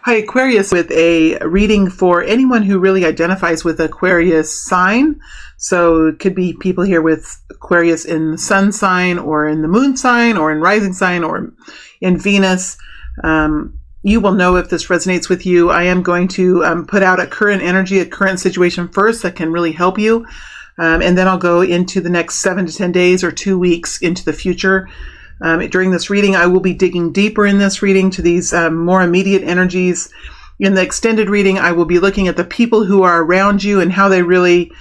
Hi, Aquarius, with a reading for anyone who really identifies with Aquarius sign. So it could be people here with Aquarius in the sun sign or in the moon sign or in rising sign or in Venus. You will know if this resonates with you. I am going to put out a current energy, a current situation first that can really help you. And then I'll go into the next 7 to 10 days or 2 weeks into the future. During this reading, I will be digging deeper in this reading to these more immediate energies. In the extended reading, I will be looking at the people who are around you and how they really,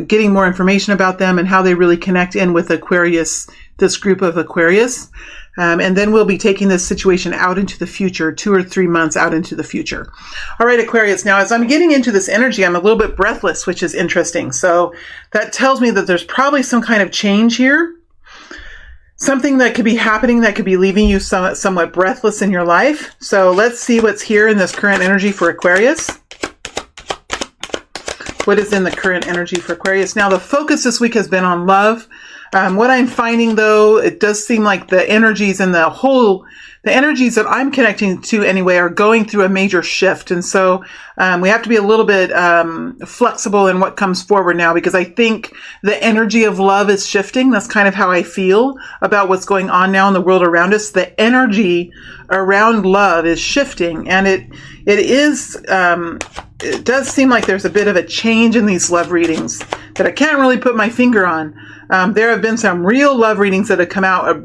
getting more information about them and how they really connect in with Aquarius, this group of Aquarius. And then we'll be taking this situation out into the future, 2 or 3 months out into the future. All right, Aquarius. Now, as I'm getting into this energy, I'm a little bit breathless, which is interesting. So that tells me that there's probably some kind of change here. Something that could be happening that could be leaving you somewhat breathless in your life. So let's see what's here in this current energy for Aquarius. What is in the current energy for Aquarius? Now, the focus this week has been on love. What I'm finding, though, it does seem like the energies and the energies that I'm connecting to anyway are going through a major shift. And so we have to be a little bit flexible in what comes forward now, because I think the energy of love is shifting. That's kind of how I feel about what's going on now in the world around us. The energy around love is shifting, and it does seem like there's a bit of a change in these love readings that I can't really put my finger on. There have been some real love readings that have come out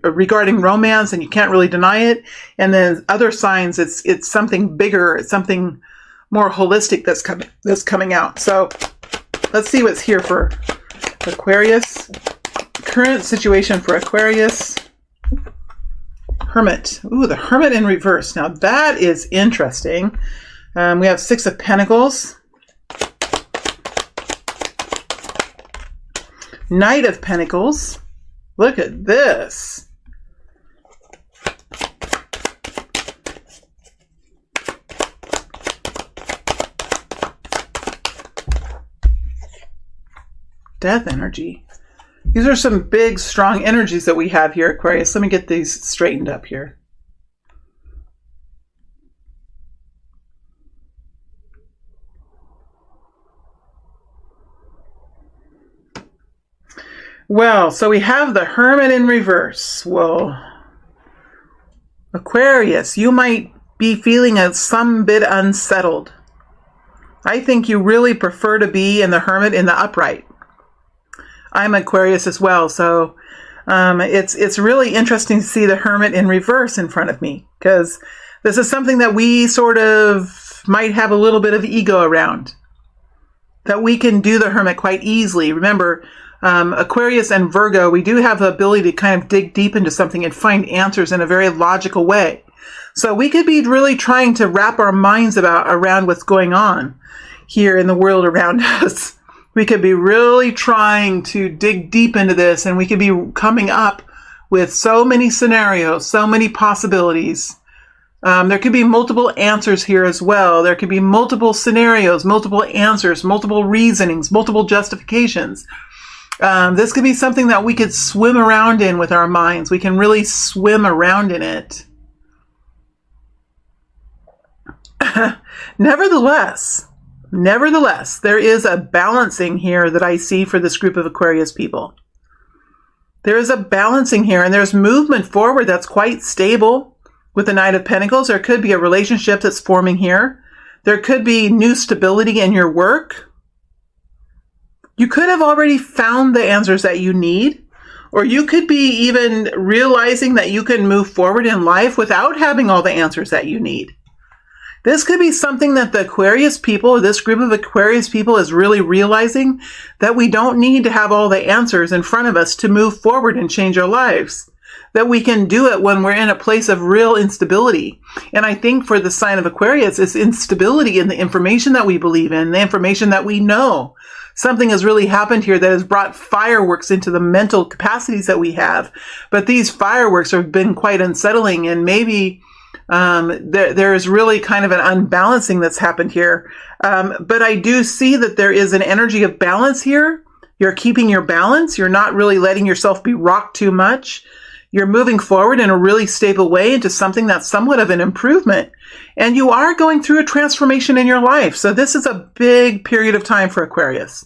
regarding romance, and you can't really deny it. And then other signs, it's something bigger, it's something more holistic that's coming out. So let's see what's here for Aquarius. Current situation for Aquarius. Hermit. Ooh, the Hermit in reverse. Now that is interesting. We have 6 of Pentacles. Knight of Pentacles. Look at this. Death energy. These are some big, strong energies that we have here, Aquarius. Let me get these straightened up here. Well, so we have the Hermit in reverse. Well, Aquarius, you might be feeling some bit unsettled. I think you really prefer to be in the Hermit in the upright. I'm Aquarius as well, so it's really interesting to see the Hermit in reverse in front of me, because this is something that we sort of might have a little bit of ego around, that we can do the Hermit quite easily. Remember, Aquarius and Virgo, we do have the ability to kind of dig deep into something and find answers in a very logical way. So we could be really trying to wrap our minds around what's going on here in the world around us. We could be really trying to dig deep into this, and we could be coming up with so many scenarios, so many possibilities. There could be multiple answers here as well. There could be multiple scenarios, multiple answers, multiple reasonings, multiple justifications. This could be something that we could swim around in with our minds. We can really swim around in it. Nevertheless, there is a balancing here that I see for this group of Aquarius people. There is a balancing here, and there's movement forward that's quite stable with the Knight of Pentacles. There could be a relationship that's forming here. There could be new stability in your work. You could have already found the answers that you need, or you could be even realizing that you can move forward in life without having all the answers that you need. This could be something that the Aquarius people, or this group of Aquarius people, is really realizing, that we don't need to have all the answers in front of us to move forward and change our lives. That we can do it when we're in a place of real instability. And I think for the sign of Aquarius, it's instability in the information that we believe in, the information that we know. Something has really happened here that has brought fireworks into the mental capacities that we have. But these fireworks have been quite unsettling, and maybe there is really kind of an unbalancing that's happened here. But I do see that there is an energy of balance here. You're keeping your balance. You're not really letting yourself be rocked too much. You're moving forward in a really stable way into something that's somewhat of an improvement. And you are going through a transformation in your life. So this is a big period of time for Aquarius.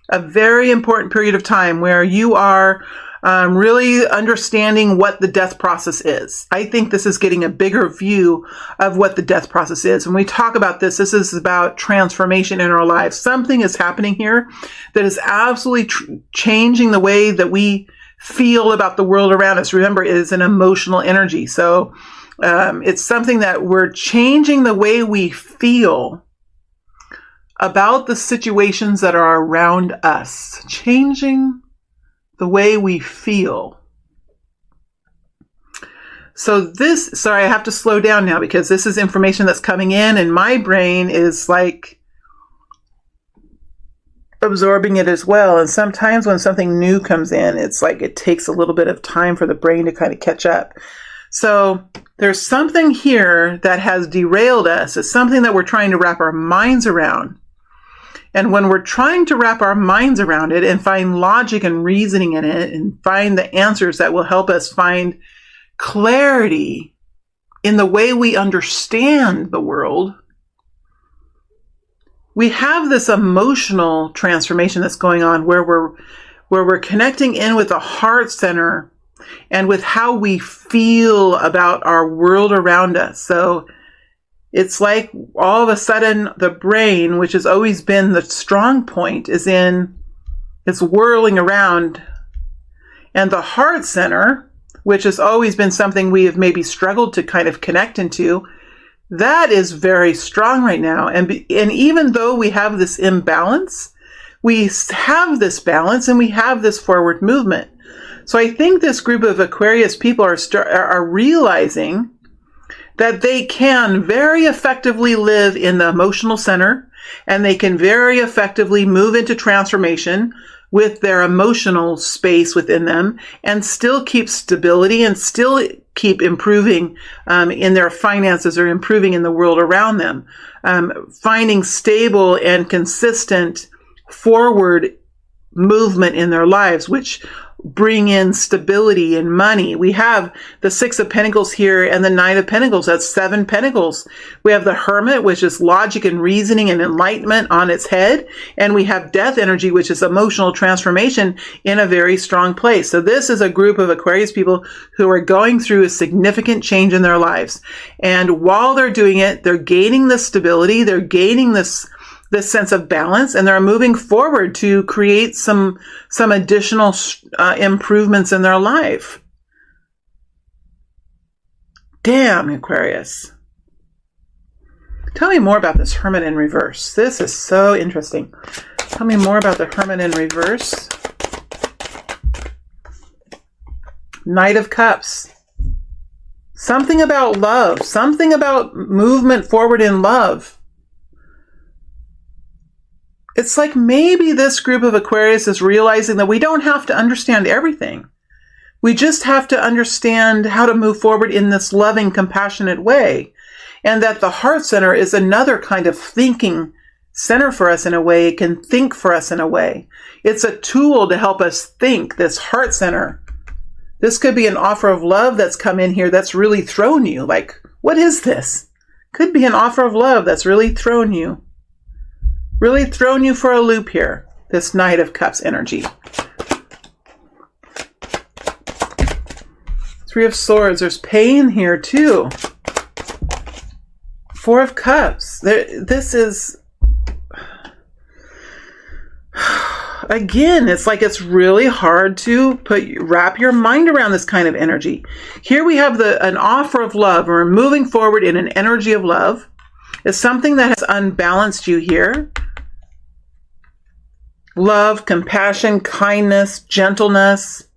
A very important period of time where you are really understanding what the death process is. I think this is getting a bigger view of what the death process is. When we talk about this, this is about transformation in our lives. Something is happening here that is absolutely changing the way that we feel about the world around us. Remember, it is an emotional energy. So it's something that we're changing the way we feel about the situations that are around us. Changing the way we feel. So this, sorry, I have to slow down now because this is information that's coming in and my brain is like absorbing it as well. And sometimes when something new comes in, it's like it takes a little bit of time for the brain to kind of catch up. So there's something here that has derailed us. It's something that we're trying to wrap our minds around. And when we're trying to wrap our minds around it and find logic and reasoning in it and find the answers that will help us find clarity in the way we understand the world, we have this emotional transformation that's going on where we're connecting in with the heart center and with how we feel about our world around us. So it's like all of a sudden the brain, which has always been the strong point, it's whirling around. And the heart center, which has always been something we have maybe struggled to kind of connect into, that is very strong right now. And even though we have this imbalance, we have this balance and we have this forward movement. So I think this group of Aquarius people are realizing that they can very effectively live in the emotional center and they can very effectively move into transformation with their emotional space within them and still keep stability and still keep improving in their finances or improving in the world around them. Finding stable and consistent forward movement in their lives, which bring in stability and money. We have the Six of Pentacles here and the Nine of Pentacles. That's 7 Pentacles. We have the Hermit, which is logic and reasoning and enlightenment on its head. And we have Death energy, which is emotional transformation in a very strong place. So this is a group of Aquarius people who are going through a significant change in their lives. And while they're doing it, they're gaining this stability. They're gaining this sense of balance, and they're moving forward to create some additional improvements in their life. Damn, Aquarius. Tell me more about this Hermit in reverse. This is so interesting. Tell me more about the Hermit in reverse. Knight of Cups. Something about love. Something about movement forward in love. It's like maybe this group of Aquarius is realizing that we don't have to understand everything. We just have to understand how to move forward in this loving, compassionate way. And that the heart center is another kind of thinking center for us in a way. It can think for us in a way. It's a tool to help us think, this heart center. This could be an offer of love that's come in here that's really thrown you. Like, what is this? Could be an offer of love that's really thrown you. Really thrown you for a loop here, this Knight of Cups energy. Three of Swords, there's pain here too. Four of Cups, this is, again, it's like it's really hard to wrap your mind around this kind of energy. Here we have an offer of love, or moving forward in an energy of love. It's something that has unbalanced you here. Love, compassion, kindness, gentleness,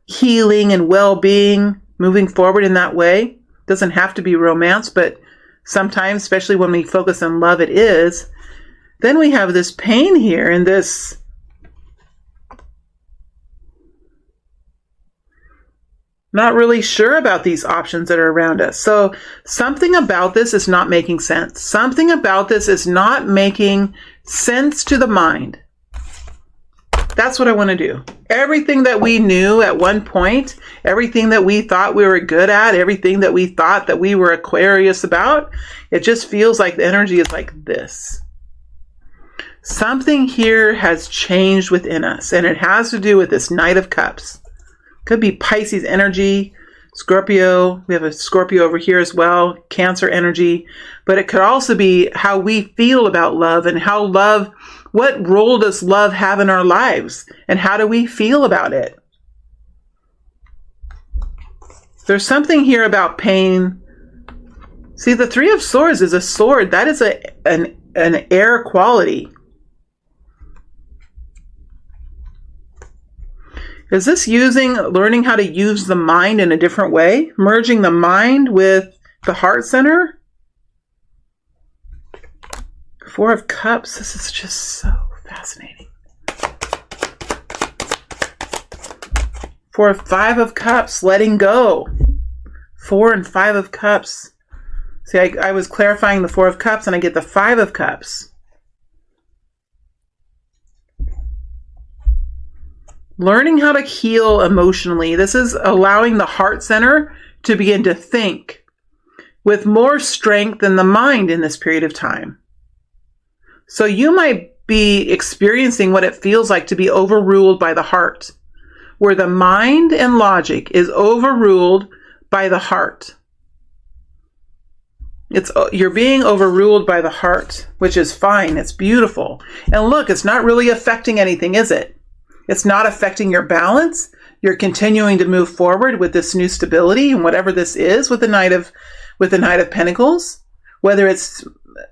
healing, and well-being, moving forward in that way. Doesn't have to be romance, but sometimes, especially when we focus on love, it is. Then we have this pain here and this not really sure about these options that are around us. So something about this is not making sense. Something about this is not making sense to the mind. That's what I want to do. Everything that we knew at one point, everything that we thought we were good at, everything that we thought that we were Aquarius about, it just feels like the energy is like this. Something here has changed within us, and it has to do with this Knight of Cups. Could be Pisces energy, Scorpio. We have a Scorpio over here as well, Cancer energy. But it could also be how we feel about love and how love, what role does love have in our lives? And how do we feel about it? There's something here about pain. See, the Three of Swords is a sword. That is an air quality. Is this learning how to use the mind in a different way? Merging the mind with the heart center? Four of Cups. This is just so fascinating. Five of Cups. Letting go. 4 and 5 of Cups. See, I was clarifying the 4 of Cups and I get the 5 of Cups. Learning how to heal emotionally. This is allowing the heart center to begin to think with more strength than the mind in this period of time. So you might be experiencing what it feels like to be overruled by the heart, where the mind and logic is overruled by the heart. You're being overruled by the heart, which is fine. It's beautiful. And look, it's not really affecting anything, is it? It's not affecting your balance. You're continuing to move forward with this new stability and whatever this is with the Knight of Pentacles, whether it's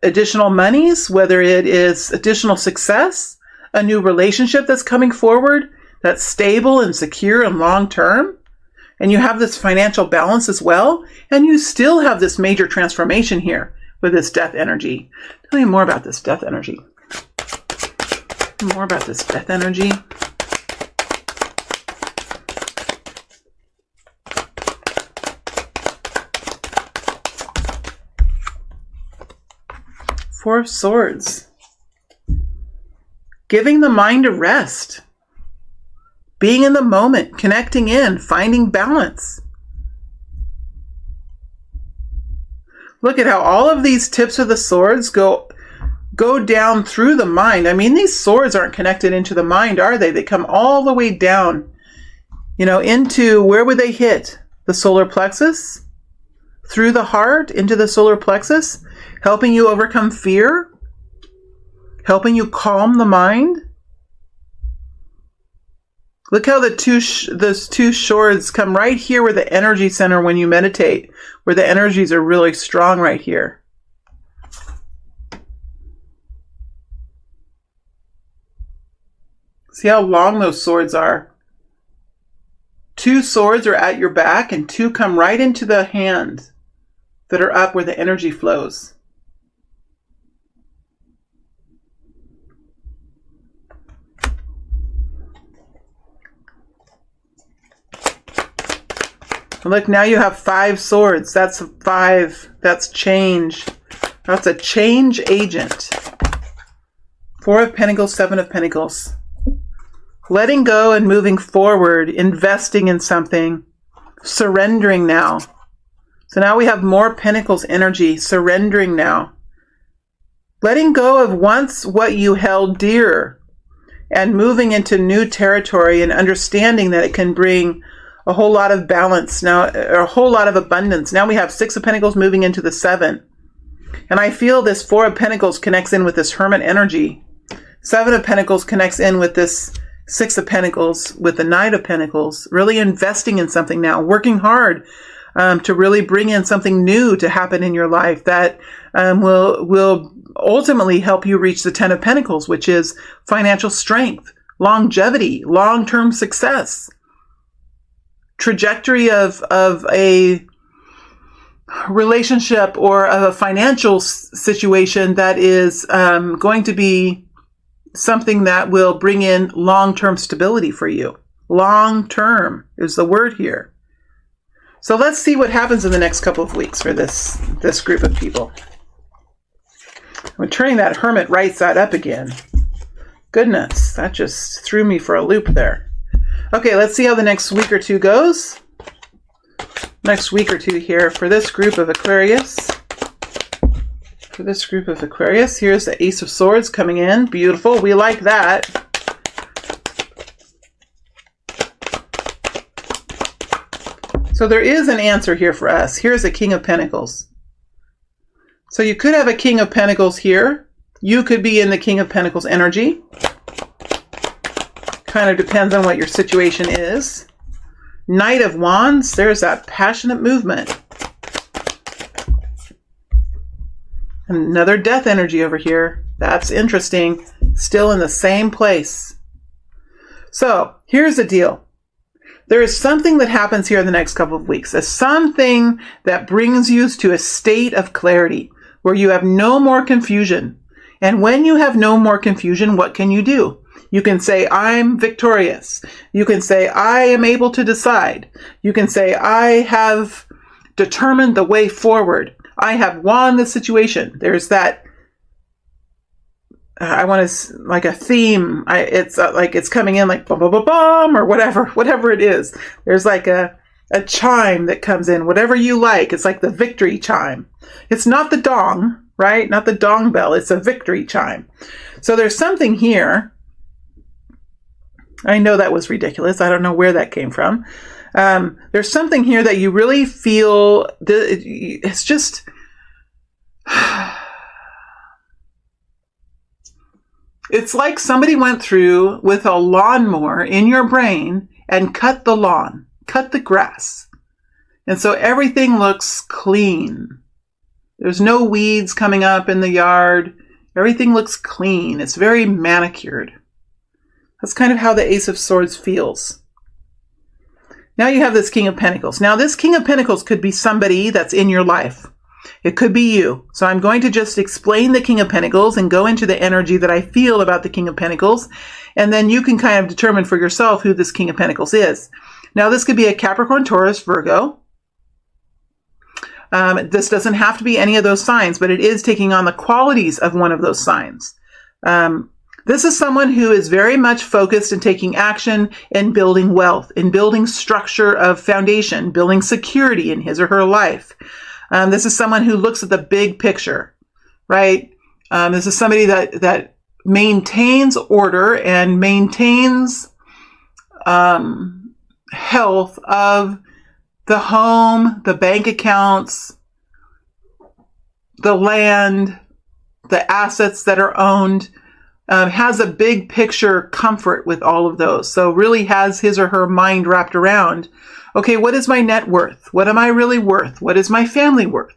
additional monies, whether it is additional success, a new relationship that's coming forward that's stable and secure and long term. And you have this financial balance as well. And you still have this major transformation here with this death energy. Tell me more about this death energy. More about this death energy. Four of Swords. Giving the mind a rest. Being in the moment, connecting in, finding balance. Look at how all of these tips of the swords go down through the mind. I mean, these swords aren't connected into the mind, are they? They come all the way down, into, where would they hit? The solar plexus? Through the heart, into the solar plexus? Helping you overcome fear? Helping you calm the mind? Look how those two swords come right here where the energy center when you meditate, where the energies are really strong right here. See how long those swords are. 2 swords are at your back and 2 come right into the hand that are up where the energy flows. Look, now you have 5 swords. That's 5. That's change. That's a change agent. 4 of Pentacles, 7 of Pentacles. Letting go and moving forward, investing in something, surrendering now. So now we have more Pentacles energy, surrendering now. Letting go of once what you held dear and moving into new territory and understanding that it can bring a whole lot of balance now, or a whole lot of abundance. Now we have 6 of Pentacles moving into the 7. And I feel this 4 of Pentacles connects in with this Hermit energy. 7 of Pentacles connects in with this 6 of Pentacles, with the Knight of Pentacles. Really investing in something now, working hard to really bring in something new to happen in your life that will ultimately help you reach the 10 of Pentacles, which is financial strength, longevity, long-term success. Trajectory of a relationship or of a financial situation that is going to be something that will bring in long-term stability for you. Long-term is the word here. So let's see what happens in the next couple of weeks for this group of people. I'm turning that Hermit right side up again. Goodness, that just threw me for a loop there. Okay, let's see how the next week or two goes. Next week or two here for this group of Aquarius. For this group of Aquarius, here's the Ace of Swords coming in. Beautiful. We like that. So there is an answer here for us. Here's a King of Pentacles. So you could have a King of Pentacles here. You could be in the King of Pentacles energy. Kind of depends on what your situation is. Knight of Wands. There's that passionate movement. Another death energy over here. That's interesting. Still in the same place. So here's the deal. There is something that happens here in the next couple of weeks. There's something that brings you to a state of clarity where you have no more confusion. And when you have no more confusion, what can you do? You can say, I'm victorious. You can say, I am able to decide. You can say, I have determined the way forward. I have won the situation. There's that, I want to, like a theme. It's like it's coming in like bum, bum, bum, bum, or whatever it is. There's like a chime that comes in, whatever you like. It's like the victory chime. It's not the dong, right? Not the dong bell. It's a victory chime. So there's something here. I know that was ridiculous. I don't know where that came from. There's something here that you really feel, it's just, it's like somebody went through with a lawnmower in your brain and cut the lawn, cut the grass. And so everything looks clean. There's no weeds coming up in the yard. Everything looks clean. It's very manicured. That's kind of how the Ace of Swords feels. Now you have this King of Pentacles. Now this King of Pentacles could be somebody that's in your life. It could be you. So I'm going to just explain the King of Pentacles and go into the energy that I feel about the King of Pentacles. And then you can kind of determine for yourself who this King of Pentacles is. Now this could be a Capricorn, Taurus, Virgo. This doesn't have to be any of those signs, but it is taking on the qualities of one of those signs. This is someone who is very much focused in taking action in building wealth, in building structure of foundation, building security in his or her life. This is someone who looks at the big picture, right? This is somebody that maintains order and maintains health of the home, the bank accounts, the land, the assets that are owned. Has a big picture comfort with all of those. So really has his or her mind wrapped around, okay, what is my net worth? What am I really worth? What is my family worth?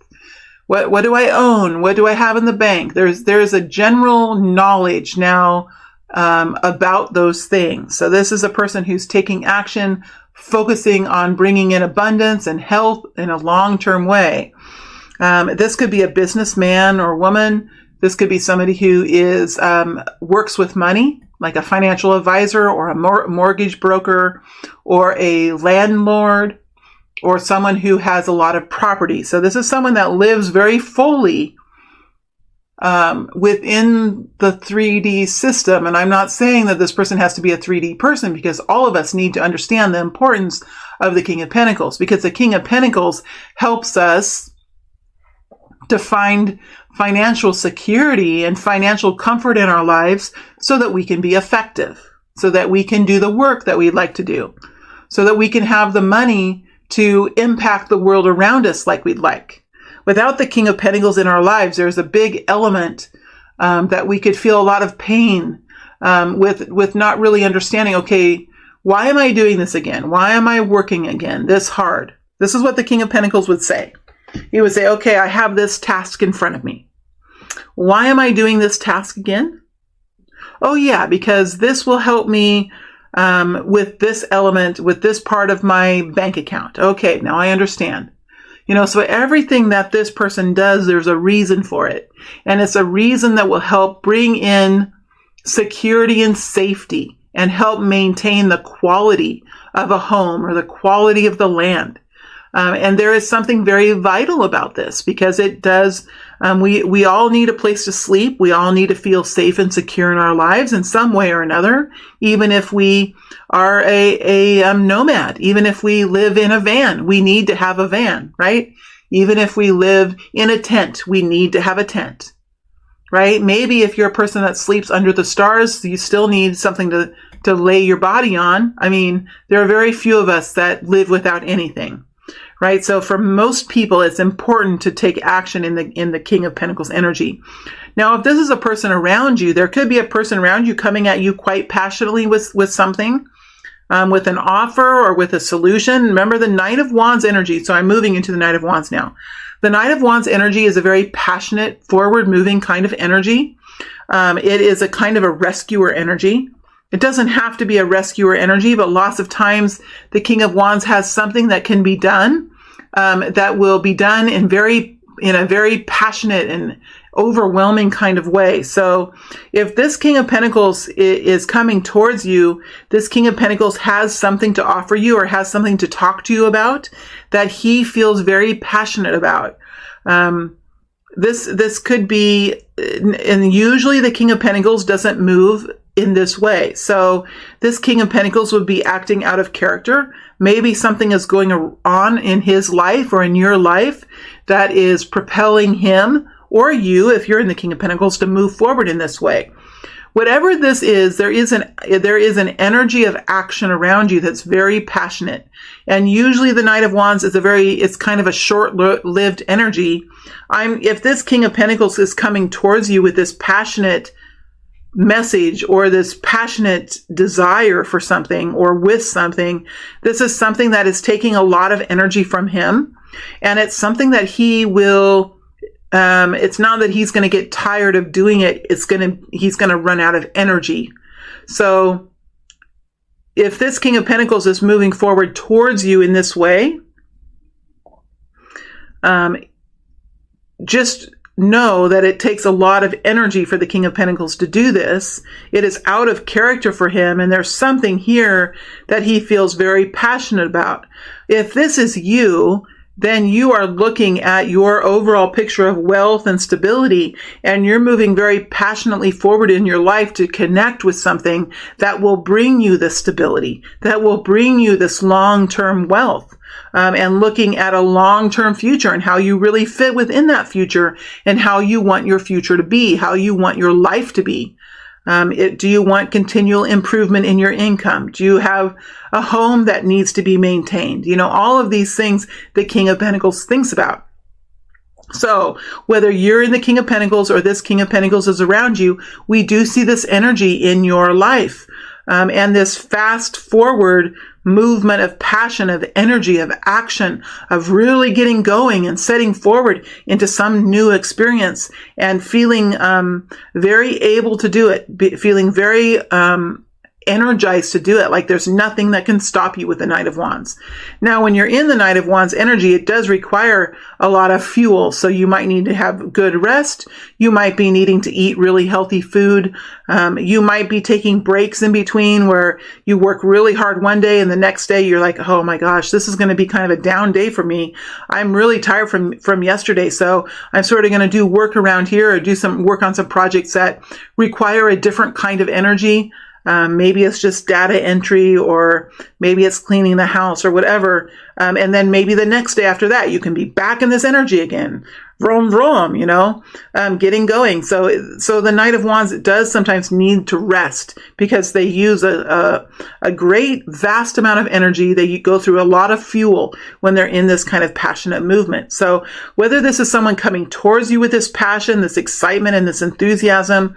What do I own? What do I have in the bank? There's a general knowledge now about those things. So this is a person who's taking action, focusing on bringing in abundance and health in a long-term way. This could be a businessman or woman. This could be somebody who is works with money, like a financial advisor or a mortgage broker or a landlord or someone who has a lot of property. So this is someone that lives very fully within the 3D system. And I'm not saying that this person has to be a 3D person, because all of us need to understand the importance of the King of Pentacles, because the King of Pentacles helps us to find financial security and financial comfort in our lives so that we can be effective, so that we can do the work that we'd like to do, so that we can have the money to impact the world around us like we'd like. Without the King of Pentacles in our lives, there's a big element that we could feel a lot of pain with not really understanding, okay, why am I doing this again? Why am I working again this hard? This is what the King of Pentacles would say. He would say, okay, I have this task in front of me. Why am I doing this task again? Oh yeah, because this will help me with this element, with this part of my bank account. Okay, now I understand. So everything that this person does, there's a reason for it. And it's a reason that will help bring in security and safety and help maintain the quality of a home or the quality of the land. And there is something very vital about this, because it does We all need a place to sleep. We all need to feel safe and secure in our lives in some way or another, even if we are a nomad, even if we live in a van, we need to have a van, right? Even if we live in a tent, we need to have a tent, right? Maybe if you're a person that sleeps under the stars, you still need something to lay your body on. I mean, there are very few of us that live without anything, right? So for most people, it's important to take action in the King of Pentacles energy. Now, if this is a person around you, there could be a person around you coming at you quite passionately with something, with an offer or with a solution. Remember the Knight of Wands energy. So I'm moving into the Knight of Wands now. The Knight of Wands energy is a very passionate, forward-moving kind of energy. It is a kind of a rescuer energy. It doesn't have to be a rescuer energy, but lots of times the King of Wands has something that can be done, that will be done in a very passionate and overwhelming kind of way. So if this King of Pentacles is coming towards you, this King of Pentacles has something to offer you or has something to talk to you about that he feels very passionate about. This could be, and usually the King of Pentacles doesn't move in this way. So this King of Pentacles would be acting out of character. Maybe something is going on in his life or in your life that is propelling him or you, if you're in the King of Pentacles, to move forward in this way. Whatever this is, there is an energy of action around you that's very passionate. And usually the Knight of Wands is it's kind of a short-lived energy. If this King of Pentacles is coming towards you with this passionate message or this passionate desire for something or with something, this is something that is taking a lot of energy from him. And it's something that he will, it's not that he's going to get tired of doing it. He's going to run out of energy. So if this King of Pentacles is moving forward towards you in this way, just know that it takes a lot of energy for the King of Pentacles to do this. It is out of character for him, and there's something here that he feels very passionate about. If this is you, then you are looking at your overall picture of wealth and stability, and you're moving very passionately forward in your life to connect with something that will bring you this stability, that will bring you this long-term wealth, and looking at a long-term future and how you really fit within that future and how you want your future to be, how you want your life to be. Do you want continual improvement in your income? Do you have a home that needs to be maintained? You know, all of these things the King of Pentacles thinks about. So whether you're in the King of Pentacles or this King of Pentacles is around you, we do see this energy in your life. And this fast forward movement of passion, of energy, of action, of really getting going and setting forward into some new experience and feeling very able to do it, feeling very energized to do it. Like there's nothing that can stop you with the Knight of Wands. Now, when you're in the Knight of Wands energy, it does require a lot of fuel. So you might need to have good rest. You might be needing to eat really healthy food. You might be taking breaks in between where you work really hard one day and the next day you're like, oh my gosh, this is going to be kind of a down day for me. I'm really tired from yesterday. So I'm sort of going to do work around here or do some work on some projects that require a different kind of energy. Maybe it's just data entry, or maybe it's cleaning the house or whatever. And then maybe the next day after that, you can be back in this energy again. Vroom, vroom, you know, getting going. So the Knight of Wands does sometimes need to rest because they use a great vast amount of energy. They go through a lot of fuel when they're in this kind of passionate movement. So whether this is someone coming towards you with this passion, this excitement, and this enthusiasm,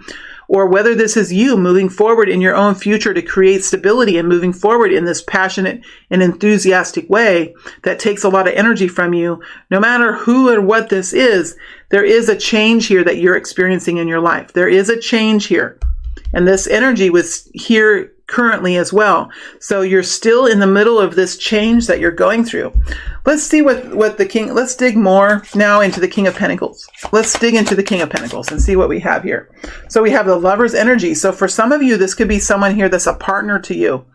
or whether this is you moving forward in your own future to create stability and moving forward in this passionate and enthusiastic way that takes a lot of energy from you, no matter who and what this is, there is a change here that you're experiencing in your life. There is a change here. And this energy was here currently as well. So you're still in the middle of this change that you're going through. Let's see what the King, let's dig more now into the King of Pentacles. Let's dig into the King of Pentacles and see what we have here. So we have the Lover's energy. So for some of you, this could be someone here that's a partner to you.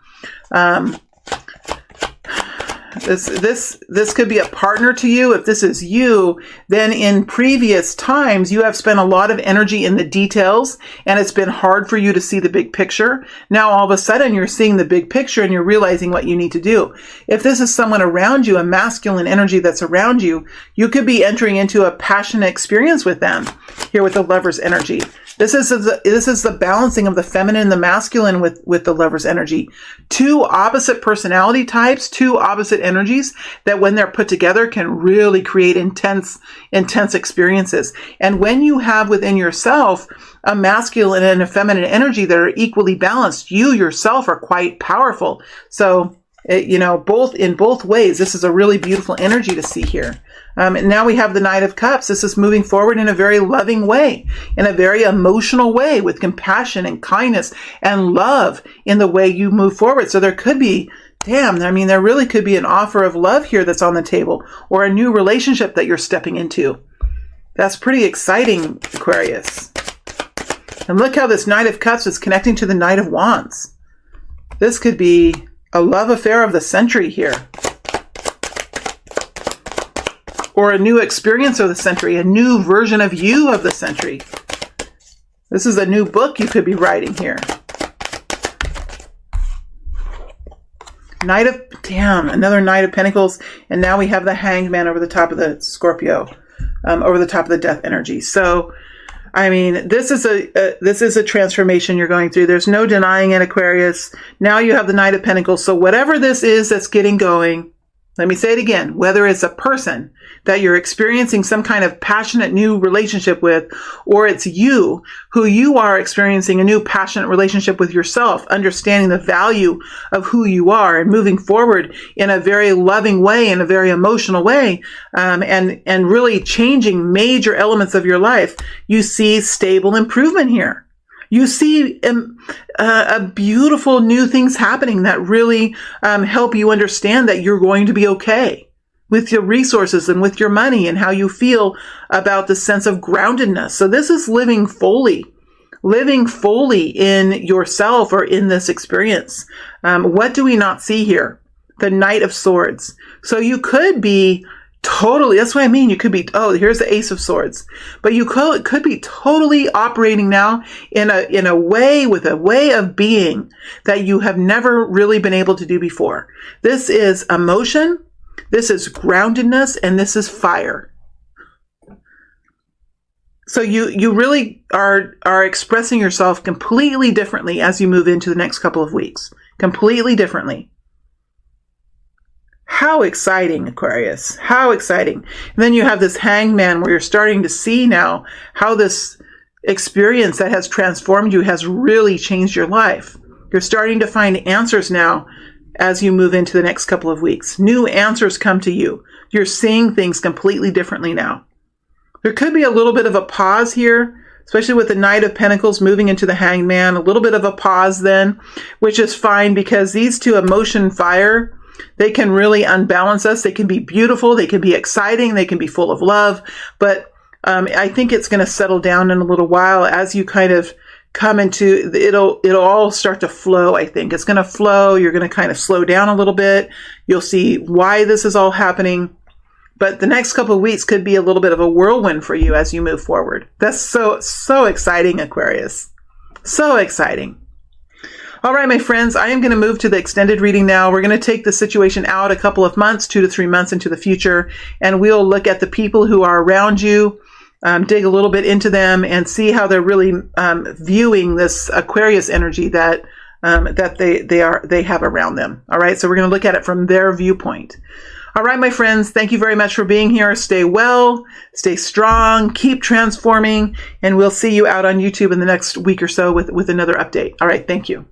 This could be a partner to you. If this is you, then in previous times, you have spent a lot of energy in the details and it's been hard for you to see the big picture. Now, all of a sudden, you're seeing the big picture and you're realizing what you need to do. If this is someone around you, a masculine energy that's around you, you could be entering into a passionate experience with them here with the Lover's energy. This is the balancing of the feminine and the masculine with the Lover's energy. Two opposite personality types, two opposite energies that when they're put together can really create intense experiences. And when you have within yourself a masculine and a feminine energy that are equally balanced, you yourself are quite powerful. So, both in both ways, this is a really beautiful energy to see here. And now we have the Knight of Cups. This is moving forward in a very loving way, in a very emotional way, with compassion and kindness and love in the way you move forward. So there could be, there really could be an offer of love here that's on the table, or a new relationship that you're stepping into. That's pretty exciting, Aquarius. And look how this Knight of Cups is connecting to the Knight of Wands. This could be a love affair of the century here. Or a new experience of the century, a new version of you of the century. This is a new book you could be writing here. Another Knight of Pentacles. And now we have the Hanged Man over the top of the Scorpio, over the top of the Death energy. So, this is a transformation you're going through. There's no denying it, Aquarius. Now you have the Knight of Pentacles. So whatever this is that's getting going, let me say it again, whether it's a person that you're experiencing some kind of passionate new relationship with, or it's you who you are experiencing a new passionate relationship with yourself, understanding the value of who you are and moving forward in a very loving way, in a very emotional way, and really changing major elements of your life, you see stable improvement here. You see a beautiful new things happening that really help you understand that you're going to be okay with your resources and with your money and how you feel about the sense of groundedness. So this is living fully in yourself or in this experience. What do we not see here? The Knight of Swords. So you could be totally, that's what I mean. You could be, here's the Ace of Swords. But you could be totally operating now in a way, with a way of being that you have never really been able to do before. This is emotion, this is groundedness, and this is fire. So you really are expressing yourself completely differently as you move into the next couple of weeks. Completely differently. How exciting, Aquarius. How exciting. And then you have this Hanged Man where you're starting to see now how this experience that has transformed you has really changed your life. You're starting to find answers now as you move into the next couple of weeks. New answers come to you. You're seeing things completely differently now. There could be a little bit of a pause here, especially with the Knight of Pentacles moving into the Hanged Man. A little bit of a pause then, which is fine because these two, emotion, fire, they can really unbalance us. They can be beautiful. They can be exciting. They can be full of love. But I think it's going to settle down in a little while as you kind of come into, it'll all start to flow, I think. It's going to flow. You're going to kind of slow down a little bit. You'll see why this is all happening. But the next couple of weeks could be a little bit of a whirlwind for you as you move forward. That's so exciting, Aquarius. So exciting. All right, my friends, I am going to move to the extended reading now. We're going to take the situation out a couple of months, 2 to 3 months into the future, and we'll look at the people who are around you, dig a little bit into them, and see how they're really viewing this Aquarius energy that they have around them. All right, so we're going to look at it from their viewpoint. All right, my friends, thank you very much for being here. Stay well, stay strong, keep transforming, and we'll see you out on YouTube in the next week or so with another update. All right, thank you.